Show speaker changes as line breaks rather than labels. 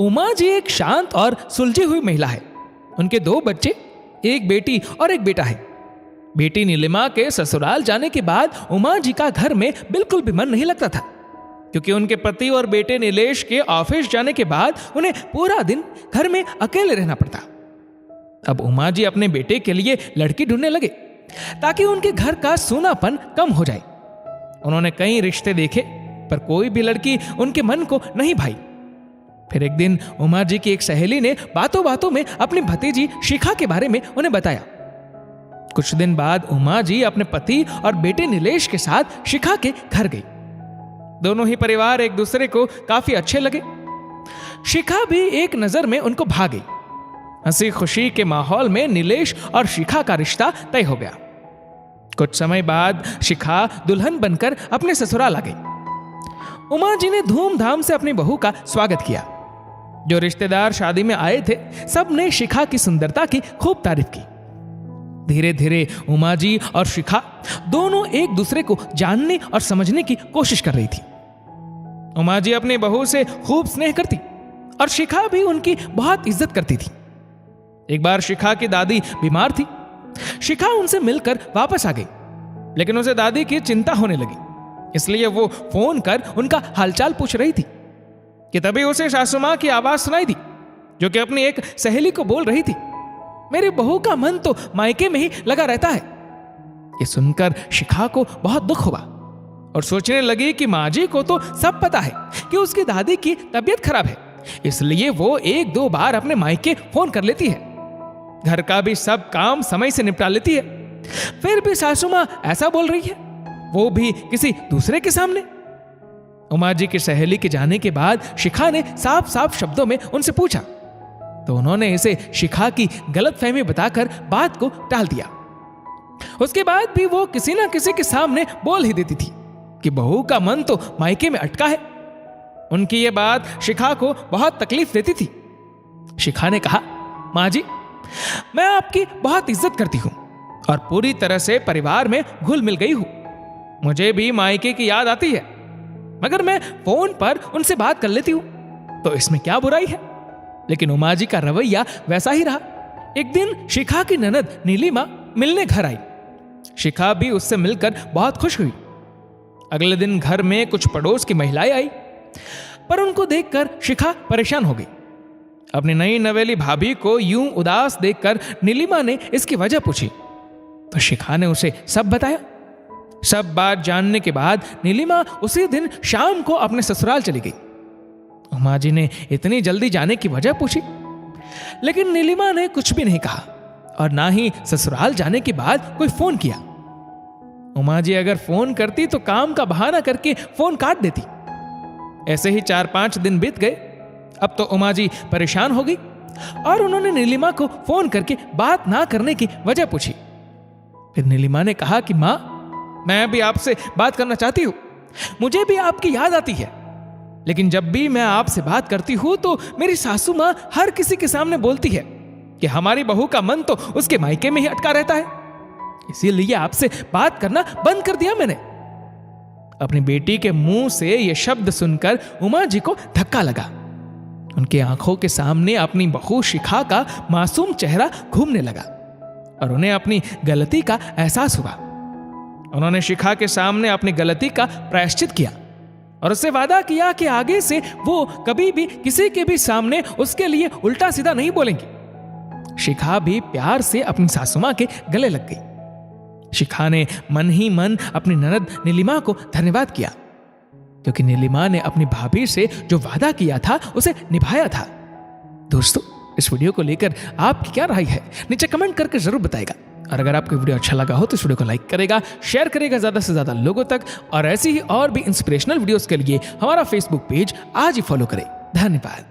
उमा जी एक शांत और सुलझी हुई महिला है। उनके 2 बच्चे, एक बेटी और एक बेटा है। बेटी नीलिमा के ससुराल जाने के बाद उमा जी का घर में बिल्कुल भी मन नहीं लगता था, क्योंकि उनके पति और बेटे नीलेश के ऑफिस जाने के बाद उन्हें पूरा दिन घर में अकेले रहना पड़ता। अब उमा जी अपने बेटे के लिए लड़की ढूंढने लगे ताकि उनके घर का सूनापन कम हो जाए। उन्होंने कई रिश्ते देखे, पर कोई भी लड़की उनके मन को नहीं भाई। फिर एक दिन उमा जी की एक सहेली ने बातों बातों में अपनी भतीजी शिखा के बारे में उन्हें बताया। कुछ दिन बाद उमा जी अपने पति और बेटे नीलेश के साथ शिखा के घर गई। दोनों ही परिवार एक दूसरे को काफी अच्छे लगे। शिखा भी एक नजर में उनको भा गई। हंसी खुशी के माहौल में नीलेश और शिखा का रिश्ता तय हो गया। कुछ समय बाद शिखा दुल्हन बनकर अपने ससुराल आ गई। उमा जी ने धूमधाम से अपनी बहू का स्वागत किया। जो रिश्तेदार शादी में आए थे, सब ने शिखा की सुंदरता की खूब तारीफ की। धीरे धीरे उमा जी और शिखा दोनों एक दूसरे को जानने और समझने की कोशिश कर रही थी। उमा जी अपनी बहू से खूब स्नेह करती और शिखा भी उनकी बहुत इज्जत करती थी। एक बार शिखा की दादी बीमार थी। शिखा उनसे मिलकर वापस आ गई, लेकिन उसे दादी की चिंता होने लगी, इसलिए वो फोन कर उनका हालचाल पूछ रही थी कि तभी उसे सासू मां की आवाज सुनाई दी, जो कि अपनी एक सहेली को बोल रही थी, मेरी बहू का मन तो मायके में ही लगा रहता है। ये सुनकर शिखा को बहुत दुख हुआ और सोचने लगी कि माँ जी को तो सब पता है कि उसकी दादी की तबीयत खराब है, इसलिए वो 1-2 बार अपने मायके फोन कर लेती है। घर का भी सब काम समय से निपटा लेती है, फिर भी सासू मां ऐसा बोल रही है, वो भी किसी दूसरे के सामने। उमा जी की सहेली के जाने के बाद शिखा ने साफ साफ शब्दों में उनसे पूछा, तो उन्होंने इसे शिखा की गलतफहमी बताकर बात को टाल दिया। उसके बाद भी वो किसी ना किसी के सामने बोल ही देती थी कि बहू का मन तो मायके में अटका है। उनकी ये बात शिखा को बहुत तकलीफ देती थी। शिखा ने कहा, माँ जी, मैं आपकी बहुत इज्जत करती हूं और पूरी तरह से परिवार में घुल मिल गई हूं। मुझे भी मायके की याद आती है, मगर मैं फोन पर उनसे बात कर लेती हूं, तो इसमें क्या बुराई है। लेकिन उमा जी का रवैया वैसा ही रहा। एक दिन शिखा की ननद नीलिमा मिलने घर आई। शिखा भी उससे मिलकर बहुत खुश हुई। अगले दिन घर में कुछ पड़ोस की महिलाएं आई, पर उनको देखकर शिखा परेशान हो गई। अपनी नई नवेली भाभी को यूं उदास देखकर नीलिमा ने इसकी वजह पूछी, तो शिखा ने उसे सब बताया। सब बात जानने के बाद नीलिमा उसी दिन शाम को अपने ससुराल चली गई। उमा जी ने इतनी जल्दी जाने की वजह पूछी, लेकिन नीलिमा ने कुछ भी नहीं कहा और ना ही ससुराल जाने के बाद कोई फोन किया। उमा जी अगर फोन करती तो काम का बहाना करके फोन काट देती। ऐसे ही 4-5 दिन बीत गए। अब तो उमा जी परेशान हो गई और उन्होंने नीलिमा को फोन करके बात ना करने की वजह पूछी। फिर नीलिमा ने कहा कि मां, मैं भी आपसे बात करना चाहती हूं, मुझे भी आपकी याद आती है, लेकिन जब भी मैं आपसे बात करती हूं तो मेरी सासू मां हर किसी के सामने बोलती है कि हमारी बहू का मन तो उसके मायके में ही अटका रहता है, इसीलिए आपसे बात करना बंद कर दिया मैंने। अपनी बेटी के मुंह से यह शब्द सुनकर उमा जी को धक्का लगा। उनकी आंखों के सामने अपनी बहू शिखा का मासूम चेहरा घूमने लगा और उन्हें अपनी गलती का एहसास हुआ। उन्होंने शिखा के सामने अपनी गलती का प्रायश्चित किया और उससे वादा किया कि आगे से वो कभी भी किसी के भी सामने उसके लिए उल्टा सीधा नहीं बोलेंगी। शिखा भी प्यार से अपनी सासू मां के गले लग गई। शिखा ने मन ही मन अपनी ननद नीलिमा को धन्यवाद किया, क्योंकि नीलिमा ने अपनी भाभी से जो वादा किया था उसे निभाया था। दोस्तों, इस वीडियो को लेकर आपकी क्या राय है, नीचे कमेंट करके जरूर बताएगा। और अगर आपको वीडियो अच्छा लगा हो तो इस वीडियो को लाइक करेगा, शेयर करेगा ज्यादा से ज्यादा लोगों तक, और ऐसी ही और भी इंस्पिरेशनल वीडियोस के लिए हमारा फेसबुक पेज आज ही फॉलो करें। धन्यवाद।